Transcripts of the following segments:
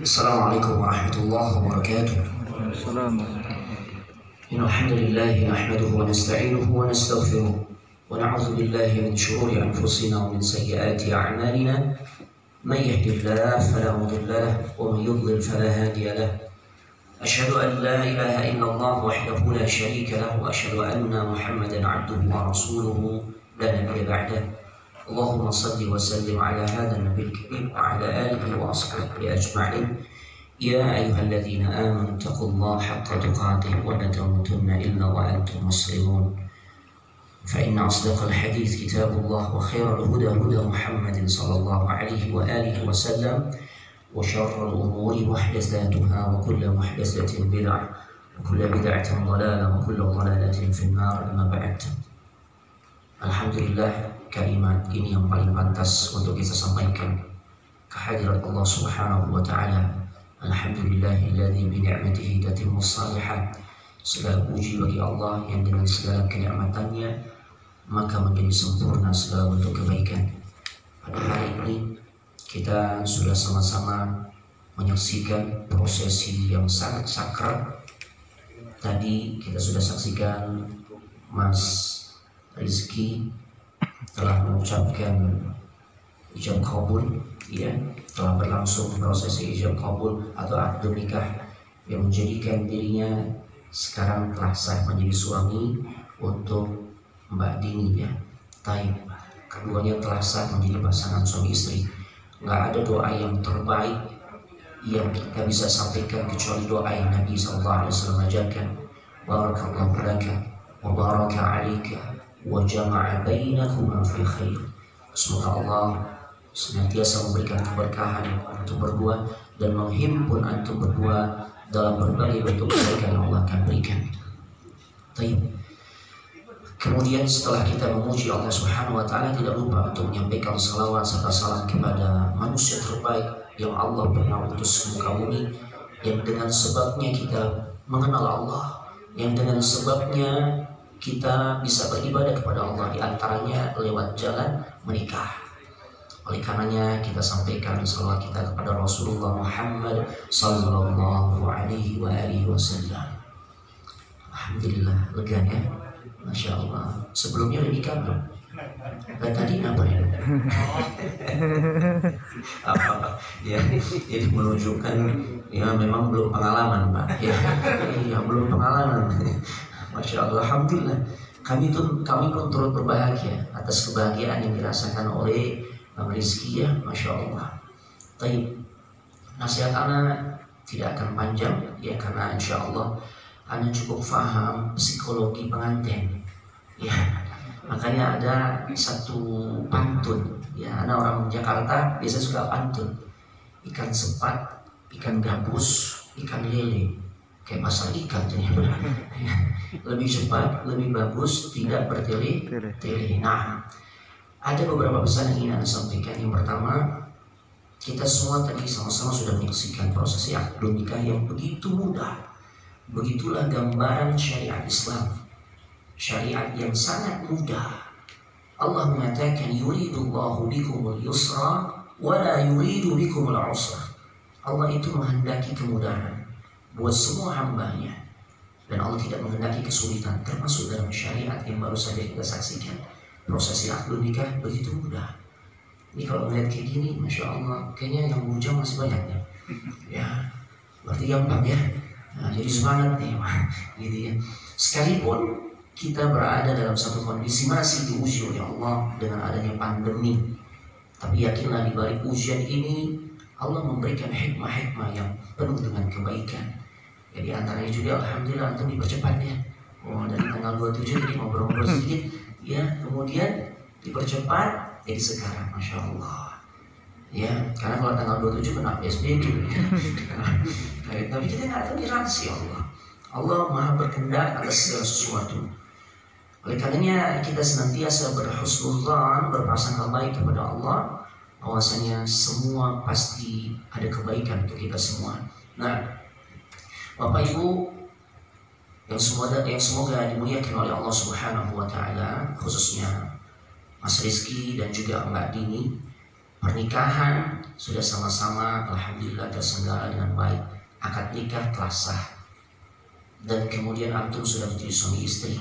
Assalamualaikum warahmatullahi wabarakatuh. Innal hamdalillah nahmaduhu wa nasta'inuhu wa nastaghfiruh wa na'udzu billahi min shururi anfusina wa min sayyiati a'malina. Man yahdihillahu fala mudilla lahu wa man yudlil fala hadiya lahu. Ashhadu an la ilaha illallah wahdahu la syarika lahu wa ashhadu anna Muhammadan 'abduhu wa rasuluhu la nabiyya ba'dahu. Allahumma salli wa sallim ala hadha an-nabiyil karim wa ala alihi wa ashabihi ajma'in. Ya ayyuhalladzina amanu taqullaha haqqa tuqatih wa la tamutunna illa wa antum muslimun. Fa inna asdaqal hadits kitabullah wa khairal huda huda Muhammadin sallallahu alaihi wa alihi wa sallam wa syarrul umuri muhdatsatuha wa kullu muhdatsatin bid'ah wa kullu bid'atin dhalalah wa kullu dhalalatin fin nar. Amma ba'd. Alhamdulillah, kalimat ini yang paling pantas untuk kita sampaikan kehadirat Allah Subhanahu wa taala. Alhamdulillahilladzi bi ni'matihi tatimmus shalihat. Segala puji bagi Allah yang dengan segala kenikmatannya maka menjadi sempurna segala bentuk kebaikan. Pada hari ini kita sudah sama-sama menyaksikan prosesi yang sangat sakral. Tadi kita sudah saksikan Mas Rizky telah mengucapkan ijab kabul, ya, telah berlangsung prosesi ijab kabul atau akad nikah yang menjadikan dirinya sekarang telah sah menjadi suami untuk Mbak Dini, ya. Taib, keduanya telah sah menjadi pasangan suami istri. Nggak ada doa yang terbaik yang kita bisa sampaikan kecuali doa yang Nabi SAW ajarkan. Barakallahu laka wa baraka alaika wa jama'a bainakuma fi khair. Semoga Allah senantiasa memberikan keberkahan untuk berdua dan menghimpun antum berdua dalam berbagai bentuk kebaikan yang Allah akan berikan. Baik. Kemudian setelah kita memuji Allah Subhanahu wa taala, tidak lupa untuk menyampaikan salawat serta salam kepada manusia terbaik yang Allah pernah utus ke muka bumi, yang dengan sebabnya kita mengenal Allah, yang dengan sebabnya kita bisa beribadah kepada Allah, di antaranya lewat jalan menikah. Oleh karenanya kita sampaikan salawat kita kepada Rasulullah Muhammad sallallahu alaihi wa alihi wasallam. Alhamdulillah, lega ya, masya Allah. Sebelumnya udah nikah belum? Dan tadi apa ya? Apa? Ya, itu menunjukkan ya memang belum pengalaman, Pak. Ya, belum pengalaman. Masya Allah, alhamdulillah. Kami pun turut berbahagia atas kebahagiaan yang dirasakan oleh Bang Rizky, ya, masya Allah. Taib, nasihat anak tidak akan panjang, ya, karena insya Allah anak cukup paham psikologi pengantin, ya. Makanya ada satu pantun, ya, anak orang Jakarta biasa suka pantun. Ikan sepat, ikan gabus, ikan lele. Kayak pasar ikan ternyata. Lebih cepat, lebih bagus, tidak bertele-tele. Nah, ada beberapa pesan yang ingin Anda sampaikan. Yang pertama, kita semua tadi sama-sama sudah menyaksikan prosesi akad nikah yang begitu mudah. Begitulah gambaran syariat Islam, syariat yang sangat mudah. Allah mengatakan yuridullahu bikumul yusra wa la yuridu bikumul usra. Allah itu menghendaki kemudahan buat semua hambanya, dan Allah tidak menghendaki kesulitan, termasuk dalam syariat yang baru saja kita saksikan. Prosesi akad nikah begitu mudah. Ini kalau melihat kayak gini, masya Allah, kayaknya yang bujang masih banyak ya. Ya, berarti gampang ya. Nah, jadi semangat nih, gitu ya. Sekalipun kita berada dalam satu kondisi masih diuji oleh Allah dengan adanya pandemi, tapi yakinlah di balik ujian ini Allah memberikan hikmah-hikmah yang penuh dengan kebaikan. Jadi antaranya juga alhamdulillah antum dipercepat ya. Oh, dari tanggal 27 jadi ngobrol-ngobrol sedikit, ya, kemudian dipercepat jadi sekarang, masya Allah. Ya, karena kalau tanggal 27 kena PSBB. Tapi kita nggak tahu ini rahasia Allah. Allah maha berkehendak atas segala sesuatu. Oleh karenanya kita senantiasa berhusnudzan, berprasangka baik kepada Allah, bahwasanya semua pasti ada kebaikan untuk kita semua. Nah, Bapak Ibu yang semoga dimuliakan oleh Allah Subhanahu wa taala, khususnya Mas Rizky dan juga Mbak Dini, Pernikahan sudah sama-sama alhamdulillah terselenggara dengan baik. Akad nikah telah sah. Dan kemudian antum sudah menjadi suami istri.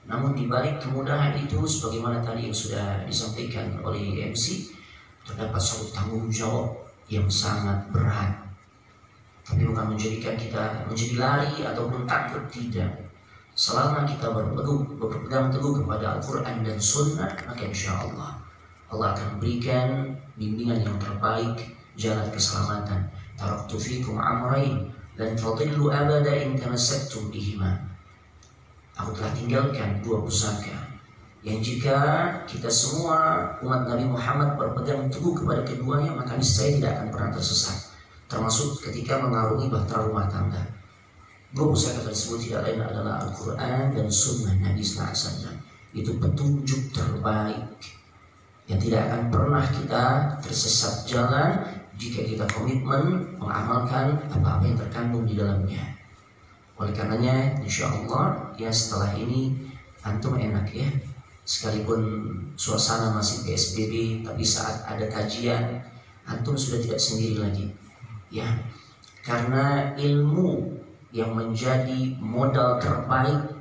Namun dibalik kemudahan itu, sebagaimana tadi yang sudah disampaikan oleh MC, terdapat suatu tanggung jawab yang sangat berat. Tapi bukan menjadikan kita menjadi lari ataupun takut, tidak. Selama kita berpegang teguh kepada Al-Quran dan Sunnah, maka insya Allah Allah akan berikan bimbingan yang terbaik, jalan keselamatan. Taraktu fikum amrayn lan tadillu abada in tamassaktum bihima. Aku telah tinggalkan dua pusaka yang jika kita semua umat Nabi Muhammad berpegang teguh kepada keduanya, maka niscaya tidak akan pernah tersesat. Termasuk ketika mengarungi bahtera rumah tangga. Dua pusaka tersebut tidak lain adalah Al-Quran dan Sunnah Nabi SAW. Itu petunjuk terbaik yang tidak akan pernah kita tersesat jalan jika kita komitmen mengamalkan apa-apa yang terkandung di dalamnya. Oleh karenanya, insya Allah ya setelah ini antum enak ya, sekalipun suasana masih PSBB, tapi saat ada kajian antum sudah tidak sendiri lagi ya, karena ilmu yang menjadi modal terbaik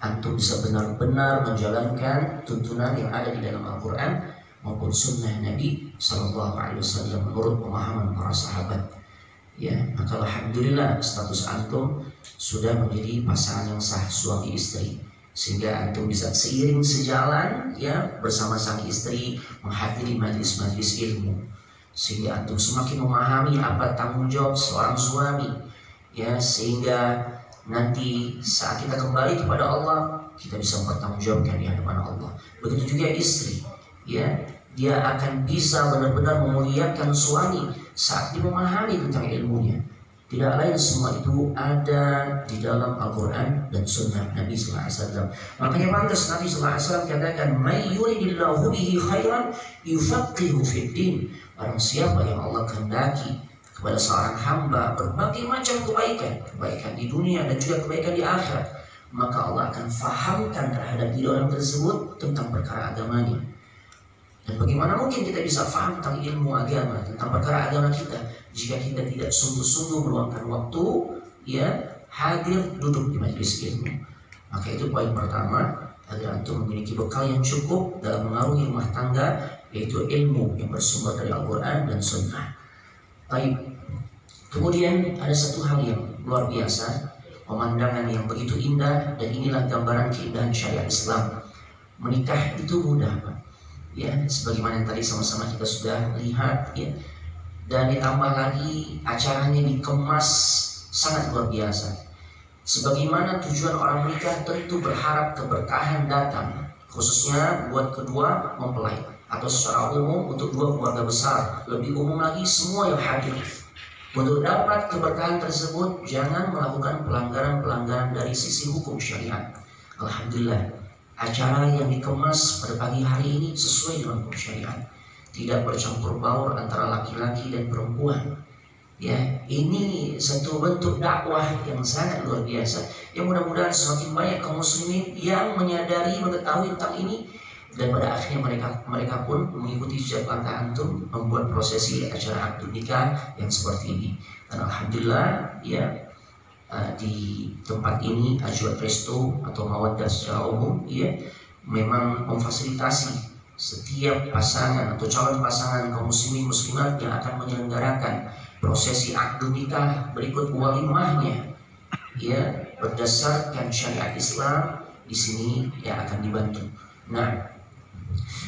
antum bisa benar-benar menjalankan tuntunan yang ada di dalam Al-Quran maupun Sunnah Nabi Sallallahu Alaihi Wasallam menurut pemahaman para sahabat. Ya, maka alhamdulillah status antum sudah menjadi pasangan yang sah, suami istri, sehingga antum bisa seiring sejalan ya bersama sang istri menghadiri majlis-majlis ilmu, sehingga antum semakin memahami apa tanggung jawab seorang suami ya, sehingga nanti saat kita kembali kepada Allah kita bisa mempertanggungjawabkan di hadapan Allah. Begitu juga istri ya, dia akan bisa benar-benar memuliakan suami saat dia memahami tentang ilmunya. Tidak lain semua itu ada di dalam Al-Quran dan Sunnah Nabi SAW. Makanya pantas Nabi SAW katakan, "May yuridillahu bihi khairan yufaqihu fid din." Barang siapa yang Allah kehendaki kepada seorang hamba berbagai macam kebaikan di dunia dan juga kebaikan di akhirat, maka Allah akan fahamkan terhadap diri orang tersebut tentang perkara agamanya. Dan bagaimana mungkin kita bisa faham tentang ilmu agama, tentang perkara agama kita, jika kita tidak sungguh-sungguh meluangkan waktu ya hadir duduk di majelis ilmu. Maka itu poin pertama, agar antum memiliki bekal yang cukup dalam mengarungi rumah tangga, yaitu ilmu yang bersumber dari Al-Quran dan Sunnah. Baik. Kemudian ada satu hal yang luar biasa, pemandangan yang begitu indah, dan inilah gambaran keindahan syariat Islam. Menikah itu mudah, Pak. Ya, sebagaimana yang tadi sama-sama kita sudah lihat ya. Dan ditambah lagi acaranya dikemas sangat luar biasa. Sebagaimana tujuan orang menikah tentu berharap keberkahan datang, khususnya buat kedua mempelai atau secara umum untuk dua keluarga besar, lebih umum lagi semua yang hadir. Untuk dapat keberkahan tersebut jangan melakukan pelanggaran-pelanggaran dari sisi hukum syariat. Alhamdulillah, acara yang dikemas pada pagi hari ini sesuai dengan hukum syariat, tidak bercampur baur antara laki-laki dan perempuan. Ya, ini satu bentuk dakwah yang sangat luar biasa. Yang mudah-mudahan semakin banyak kaum muslimin yang menyadari, mengetahui tentang ini, dan pada akhirnya mereka pun mengikuti jejak langkah antum membuat prosesi acara akad nikah yang seperti ini. Dan alhamdulillah ya, di tempat ini Ajwad Resto atau Mawaddah secara umum ya memang memfasilitasi setiap pasangan atau calon pasangan kaum muslimin muslimat yang akan menyelenggarakan prosesi akad nikah berikut walimahnya ya berdasarkan syariat Islam di sini ya akan dibantu. Nah,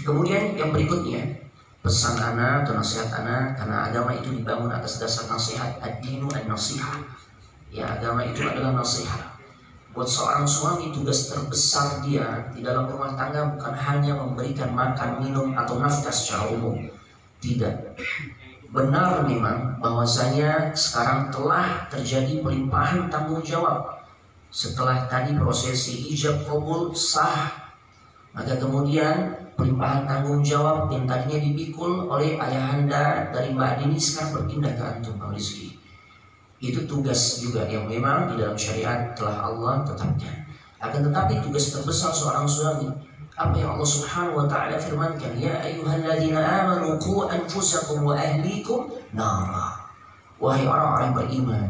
kemudian yang berikutnya pesan ana atau nasihat ana, karena agama itu dibangun atas dasar nasihat, ad-dinu an-nasihah. Ya, agama itu adalah nasihat. Buat seorang suami tugas terbesar dia di dalam rumah tangga bukan hanya memberikan makan, minum atau nafkah secara umum. Tidak. Benar memang bahwasanya sekarang telah terjadi pelimpahan tanggung jawab. Setelah tadi prosesi ijab qabul sah, maka kemudian pelimpahan tanggung jawab yang tadinya dipikul oleh ayahanda dari Mbak Dini sekarang berpindah ke antum, Bang Rizky. Itu tugas juga yang memang di dalam syariat telah Allah tetapkan. Akan tetapi tugas terbesar seorang suami, apa yang Allah Subhanahu wa taala firmankan, ya ayyuhalladzina amanu qu anfusakum wa ahlikum nara. Wahai orang-orang beriman,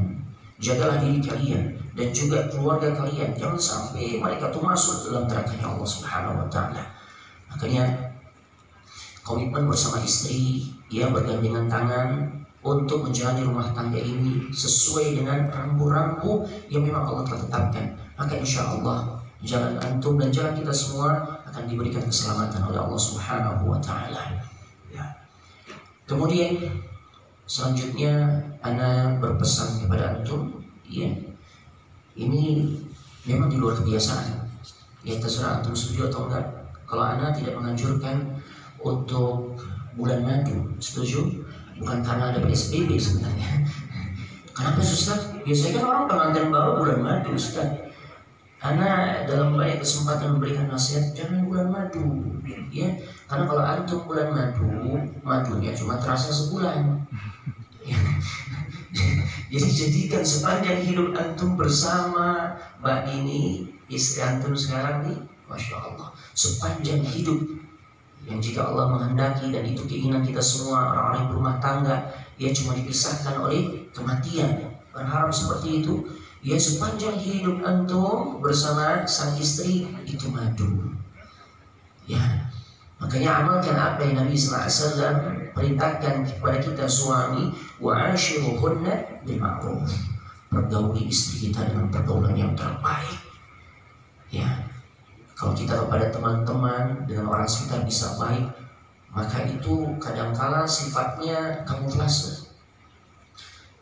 jagalah diri kalian dan juga keluarga kalian, jangan sampai mereka itu masuk dalam nerakanya Allah Subhanahu wa taala. Makanya komitmen bersama istri, ia bergandengan tangan untuk menjalani rumah tangga ini sesuai dengan rambu-rambu yang memang Allah telah tetapkan. Maka insya Allah jalan antum dan jalan kita semua akan diberikan keselamatan oleh Allah Subhanahu wa taala. Ya. Kemudian selanjutnya ana berpesan kepada antum, ya. Ini memang di luar kebiasaan. Ya, terserah antum setuju atau enggak. Kalau ana tidak menganjurkan untuk bulan madu, setuju? Bukan karena ada PSBB sebenarnya. Kenapa Ustaz? Biasanya kan orang pengantin baru bulan madu, Ustaz. Ana dalam banyak kesempatan memberikan nasihat, jangan bulan madu, ya. Karena kalau antum bulan madu, madunya cuma terasa sebulan. Ya. Jadi jadikan sepanjang hidup antum bersama Mbak Nini, istri antum sekarang nih, Masya Allah, sepanjang hidup yang jika Allah menghendaki, dan itu keinginan kita semua orang-orang yang berumah tangga, ya cuma dipisahkan oleh kematian. Berharap seperti itu. Ya, sepanjang hidup antum bersama sang istri itu madu. Ya, makanya amalkan apa yang Nabi SAW perintahkan kepada kita suami, wa ashiruhunna bil ma'ruf. Pergauli istri kita dengan pergaulan yang terbaik. Ya, kalau kita kepada teman-teman dengan orang sekitar bisa baik, maka itu kadangkala sifatnya kamuflase.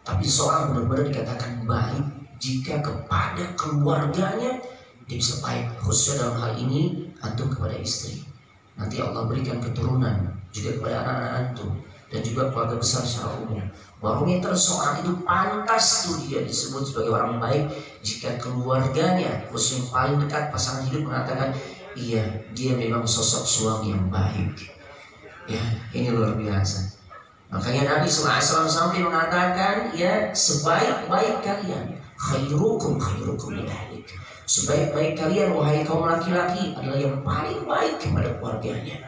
Tapi seorang benar-benar dikatakan baik jika kepada keluarganya dia bisa baik, khususnya dalam hal ini antum kepada istri. Nanti Allah berikan keturunan juga kepada anak-anak antum dan juga keluarga besar secara umum. Barometer seorang itu pantas tuh dia disebut sebagai orang baik jika keluarganya, khususnya yang paling dekat pasangan hidup, mengatakan iya, dia memang sosok suami yang baik. Ya, ini luar biasa. Makanya Nabi SAW sampai mengatakan, ya, sebaik-baik kalian, khairukum li ahlik. Sebaik-baik kalian wahai kaum laki-laki adalah yang paling baik kepada keluarganya.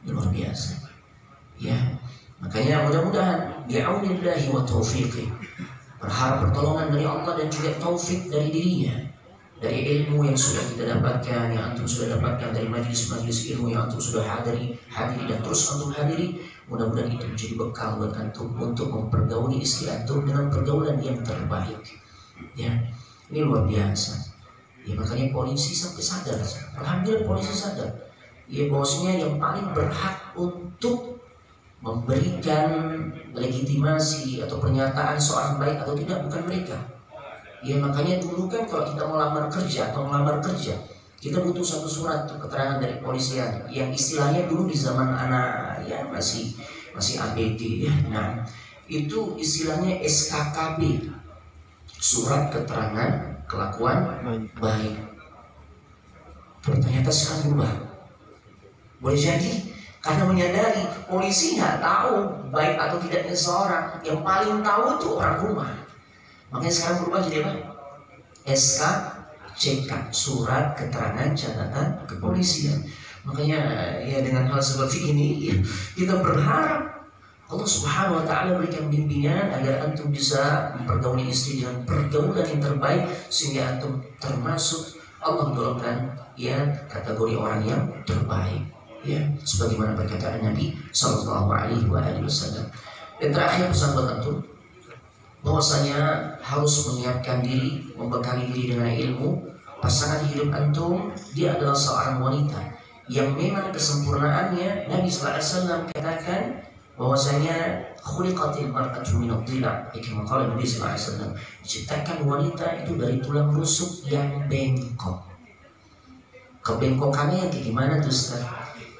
Ini luar biasa. Ya, makanya mudah-mudahan bi'aunillahi wa taufiqih, berharap pertolongan dari Allah dan juga taufik dari dirinya, dari ilmu yang sudah kita dapatkan, yang antum sudah dapatkan dari majlis-majlis ilmu yang antum sudah hadiri dan terus antum hadiri. Mudah-mudahan itu menjadi bekal buat antum untuk mempergauli istri antum dengan pergaulan yang terbaik. Ya, ini luar biasa. Ya, makanya polisi sampai sadar. Alhamdulillah polisi sadar. Ya, bahwasanya yang paling berhak untuk memberikan legitimasi atau pernyataan seorang baik atau tidak bukan mereka. Ya, makanya dulu kan kalau kita mau lamar kerja atau melamar kerja, kita butuh satu surat keterangan dari polisian yang istilahnya dulu di zaman anak ya masih ABG ya. Nah, itu istilahnya SKKB, surat keterangan kelakuan baik. Ternyata sekarang berubah. Boleh jadi karena menyadari polisi nggak tahu baik atau tidaknya seorang, yang paling tahu itu orang rumah. Makanya sekarang berubah jadi apa? SKCK, surat keterangan catatan kepolisian. Makanya ya dengan hal seperti ini ya, kita berharap Allah Subhanahu wa taala berikan bimbingan agar antum bisa mempergauli istri dengan pergaulan yang terbaik sehingga antum termasuk Allah golongkan ya kategori orang yang terbaik. Ya, sebagaimana perkataan Nabi sallallahu alaihi wasallam. Dan terakhir pesan buat antum, bahwasanya harus menyiapkan diri, membekali diri dengan ilmu. Pasangan hidup antum dia adalah seorang wanita yang memang kesempurnaannya Nabi sallallahu alaihi wasallam katakan bahwasanya khuliqatil mar'atu min ad-dhila, kama qala Nabi sallallahu alaihi wasallam, diciptakan wanita itu dari tulang rusuk yang bengkok. Kebengkokannya yang kayak gimana tuh Ustaz?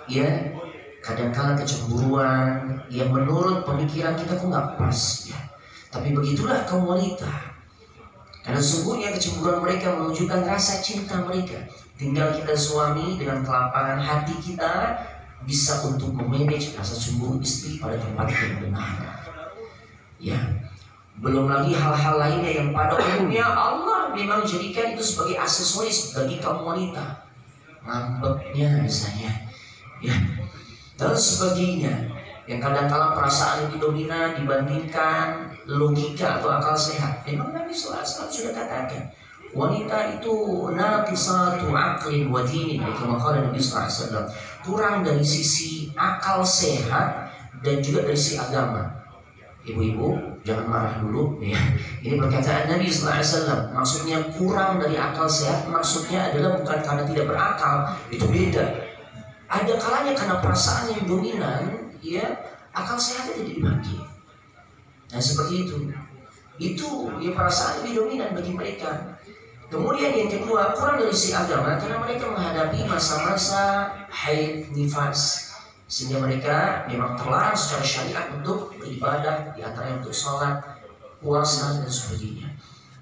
Ya, kadang-kala kecemburuan yang menurut pemikiran kita kok nggak pas ya. Tapi begitulah kaum wanita. Karena sungguhnya kecemburuan mereka menunjukkan rasa cinta mereka. Tinggal kita suami dengan kelapangan hati kita bisa untuk memanage rasa cemburu istri pada tempat yang benar. Ya, Belum lagi hal-hal lainnya yang pada umumnya Allah memang jadikan itu sebagai aksesoris bagi kaum wanita. Ngambeknya misalnya, ya, dan sebagainya. Yang kadang-kala perasaan lebih dominan dibandingkan logika atau akal sehat. Memang Nabi SAW sudah katakan, wanita itu naqisatu aqlin wa dinin, kama qala Nabi SAW, kurang dari sisi akal sehat dan juga dari sisi agama. Ibu-ibu jangan marah dulu ya. Ini perkataan Nabi SAW. Maksudnya kurang dari akal sehat, maksudnya adalah bukan karena tidak berakal, itu beda. Ada kalanya karena perasaan yang dominan, ya, akal sehatnya tidak dipakai. Nah seperti itu. Itu ya, perasaan lebih dominan bagi mereka. Kemudian yang kedua, kurang dari sisi agama karena mereka menghadapi masa-masa haid, nifas, sehingga mereka memang terlarang secara syariat untuk beribadah, di antaranya untuk sholat, puasa dan sebagainya.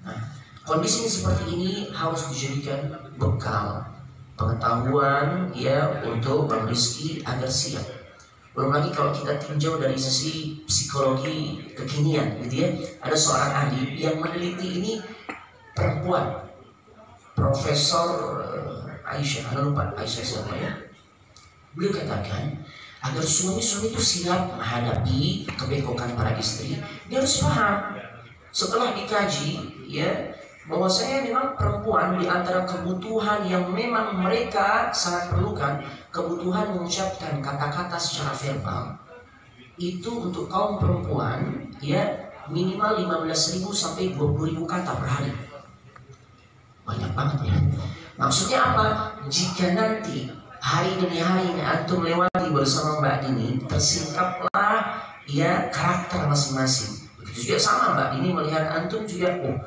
Nah, kondisi seperti ini harus dijadikan bekal pengetahuan ya untuk Bang Rizky agar siap. Belum lagi kalau kita tinjau dari sisi psikologi kekinian, gitu ya, ada seorang ahli yang meneliti ini perempuan, Profesor Aisyah, lupa Aisyah siapa ya. Beliau katakan agar suami-suami itu siap menghadapi kebekokan para istri, dia harus paham setelah dikaji ya bahwa saya memang perempuan di antara kebutuhan yang memang mereka sangat perlukan, kebutuhan mengucapkan kata-kata secara verbal itu untuk kaum perempuan ya minimal 15.000 sampai 20.000 kata per hari. Banyak banget ya. Maksudnya apa? Jika nanti hari demi hari ini antum lewati bersama Mbak Dini, tersingkaplah ya karakter masing-masing. Begitu juga sama Mbak Dini melihat antum juga, oh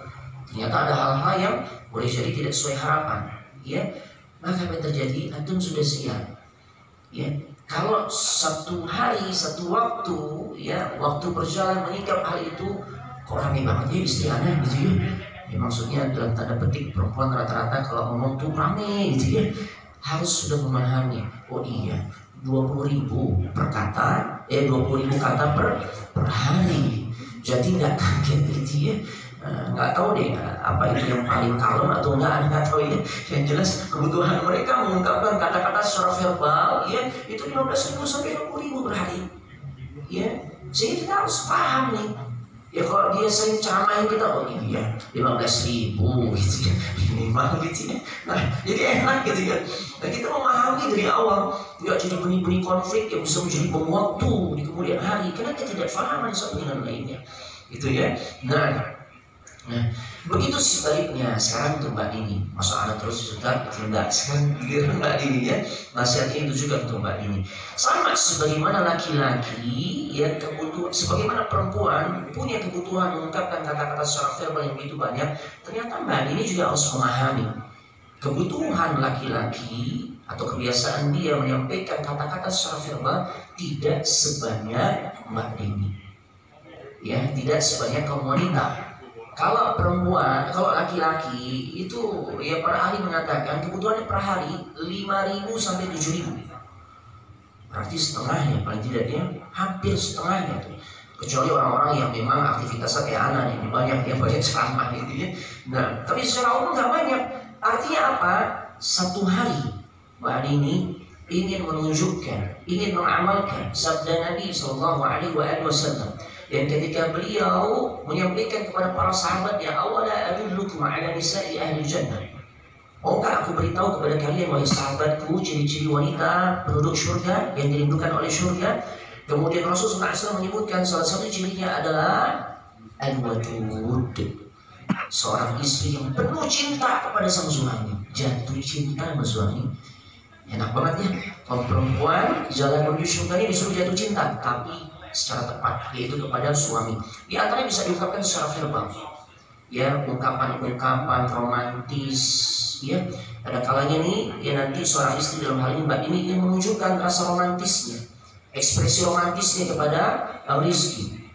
ternyata ada hal-hal yang boleh jadi tidak sesuai harapan, ya. Maka apa yang terjadi? Antum sudah siap, ya. Kalau satu hari, satu waktu, ya, waktu berjalan menyingkap hal itu, kok rame banget ya istri aneh gitu ya. Ya maksudnya dalam tanda petik perempuan rata-rata kalau ngomong tuh rame gitu ya. Harus sudah memahami, oh iya 20.000 per kata, 20.000 kata per hari. Jadi nggak kaget gitu ya. Nggak tahu deh apa itu yang paling kalem atau nggak tahu ya. Yang jelas kebutuhan mereka mengungkapkan kata-kata secara verbal ya itu 15.000 sampai 20.000 per hari. Ya, sehingga kita harus paham nih. Ya kalau dia sering ceramahin kita, oh iya 15.000 gitu ya, minimal gitu ya. Nah jadi enak gitu ya. Nah kita memahami dari awal, nggak jadi benih-benih konflik yang bisa menjadi bom waktu di kemudian hari karena kita tidak paham satu dengan lainnya, gitu ya. Nah begitu sebaliknya sekarang untuk Mbak Dini, masa anak terus sudah tidak sekarang giliran Mbak Dini ya, nasihatnya itu juga untuk Mbak Dini. Sama sebagaimana laki-laki ya kebutuhan, sebagaimana perempuan punya kebutuhan mengungkapkan kata-kata secara verbal yang begitu banyak, ternyata Mbak Dini juga harus memahami kebutuhan laki-laki atau kebiasaan dia menyampaikan kata-kata secara verbal tidak sebanyak Mbak Dini, ya, tidak sebanyak kaum wanita. Kalau perempuan, kalau laki-laki itu ya para ahli mengatakan kebutuhannya per hari 5.000 sampai 7.000. Berarti setengahnya paling tidak ya, hampir setengahnya tuh. Kecuali orang-orang yang memang aktivitasnya kayak anak yang banyak ceramah gitu ya. Nah, tapi secara umum nggak banyak. Artinya apa? Satu hari Mbak Dini ingin menunjukkan, ingin mengamalkan sabda Nabi SAW. Dan ketika beliau menyampaikan kepada para sahabat, ya awala adullukum ala nisa'i ahli jannah. Maukah aku beritahu kepada kalian wahai sahabatku ciri-ciri wanita penduduk surga yang dirindukan oleh surga? Kemudian Rasulullah SAW menyebutkan salah satu cirinya adalah al-wadud, seorang istri yang penuh cinta kepada sang suami, jatuh cinta sama suami. Enak banget ya, kalau perempuan jalan menuju surga ini disuruh jatuh cinta, tapi secara tepat, yaitu kepada suami. Di antaranya bisa diungkapkan secara verbal, ya, ungkapan-ungkapan romantis, ya. Ada kalanya nih, ya nanti seorang istri dalam hal ini Mbak ini ingin menunjukkan rasa romantisnya, ekspresi romantisnya kepada Bang Rizky,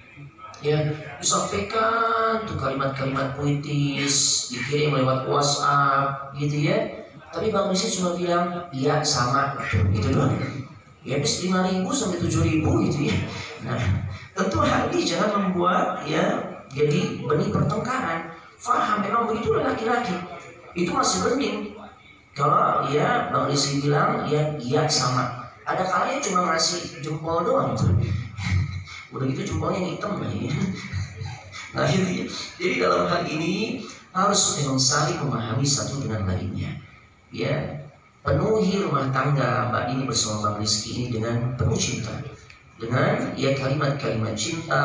ya, disampaikan tuh kalimat-kalimat puitis, dikirim lewat WhatsApp, gitu ya. Tapi Bang Rizky cuma bilang, iya sama, gitu doang. Ya habis 5.000 sampai 7.000 gitu ya. Nah tentu hati jangan membuat ya jadi benih pertengkaran. Faham memang begitu laki-laki itu masih bening. Kalau ya Bang Rizky bilang ya iya sama, ada kalanya cuma ngasih jempol doang tuh. Udah gitu jempolnya hitam lagi. Nah gitu ya. Jadi dalam hal ini harus memang saling memahami satu dengan lainnya. Ya, penuhi rumah tangga Mbak Dini bersama Bang Rizky ini dengan penuh cinta, dengan ya kalimat-kalimat cinta,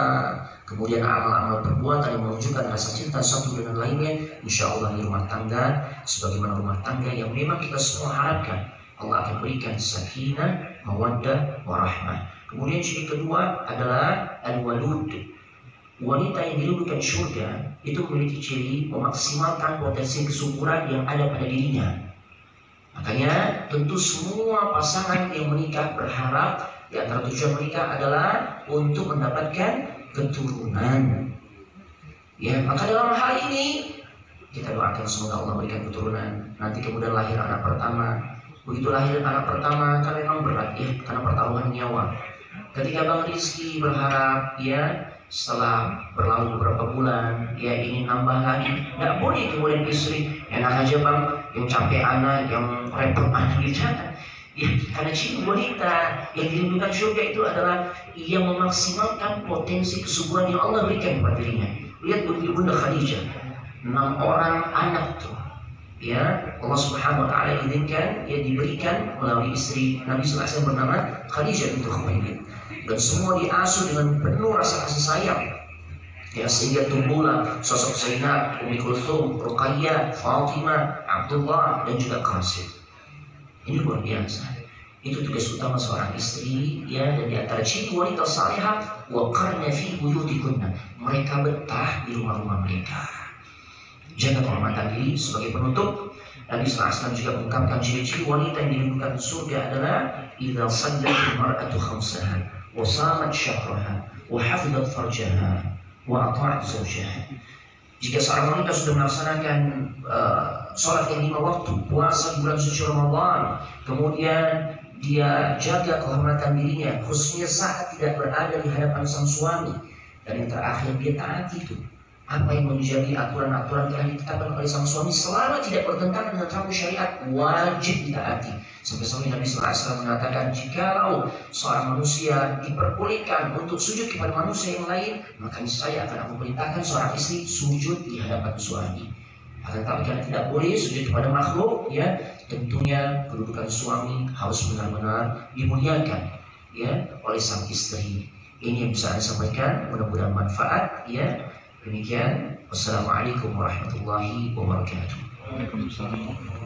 kemudian amal-amal perbuatan yang menunjukkan rasa cinta satu dengan lainnya. Insya Allah di rumah tangga sebagaimana rumah tangga yang memang kita semua harapkan, Allah akan berikan sakinah, mawaddah, warahmah. Kemudian ciri kedua adalah al-walud. Wanita yang dirindukan surga itu memiliki ciri memaksimalkan potensi kesuburan yang ada pada dirinya. Makanya tentu semua pasangan yang menikah berharap di antara tujuan menikah adalah untuk mendapatkan keturunan. Ya, maka dalam hal ini kita doakan semoga Allah berikan keturunan. Nanti kemudian lahir anak pertama. Begitu lahir anak pertama kan memang berat ya, karena pertaruhan nyawa. Ketika Bang Rizky berharap ya setelah berlalu beberapa bulan dia ingin nambah lagi, nggak boleh kemudian istri enak aja Bang, yang capek anak, yang repot anak gitu. Ya, karena ciri wanita yang dirindukan surga itu adalah ia memaksimalkan potensi kesuburan yang Allah berikan kepada dirinya. Lihat Bunda Khadijah, 6 orang anak tuh, ya Allah Subhanahu Wa Taala izinkan ia diberikan melalui istri Nabi Sallallahu Alaihi Wasallam bernama Khadijah bintu Khuwailid, dan semua diasuh dengan penuh rasa kasih sayang. Ya, sehingga tumbuhlah sosok Zainab, Ummi Kulthum, Ruqayyah, Fatimah, Abdullah, dan juga Qasim. Ini luar biasa. Itu tugas utama seorang istri, ya. Dan di antara ciri wanita salihah, waqarna fi buyutikunna, mereka betah di rumah-rumah mereka. Jaga kehormatan diri. Sebagai penutup, Nabi SAW juga mengungkapkan ciri-ciri wanita yang dirindukan surga adalah idza sallat al-mar'atu khamsaha wa shamat syahraha wa hafizat farjaha wa ata'at zawjaha. Jika seorang wanita sudah melaksanakan sholat yang 5 waktu, puasa bulan suci Ramadan, kemudian dia jaga kehormatan dirinya, khususnya saat tidak berada di hadapan sang suami, dan yang terakhir dia taati itu apa yang menjadi aturan-aturan telah ditetapkan oleh sang suami selama tidak bertentangan dengan rambu syariat, wajib ditaati. Sampai-sampai Nabi SAW mengatakan, jikalau seorang manusia diperbolehkan untuk sujud kepada manusia yang lain, maka saya akan aku perintahkan seorang istri sujud di hadapan suami. Akan tetapi karena tidak boleh sujud kepada makhluk, ya tentunya kedudukan suami harus benar-benar dimuliakan, ya oleh sang istri. Ini yang bisa saya sampaikan, mudah-mudahan manfaat, ya. Demikian, wassalamualaikum warahmatullahi wabarakatuh. Waalaikumsalam.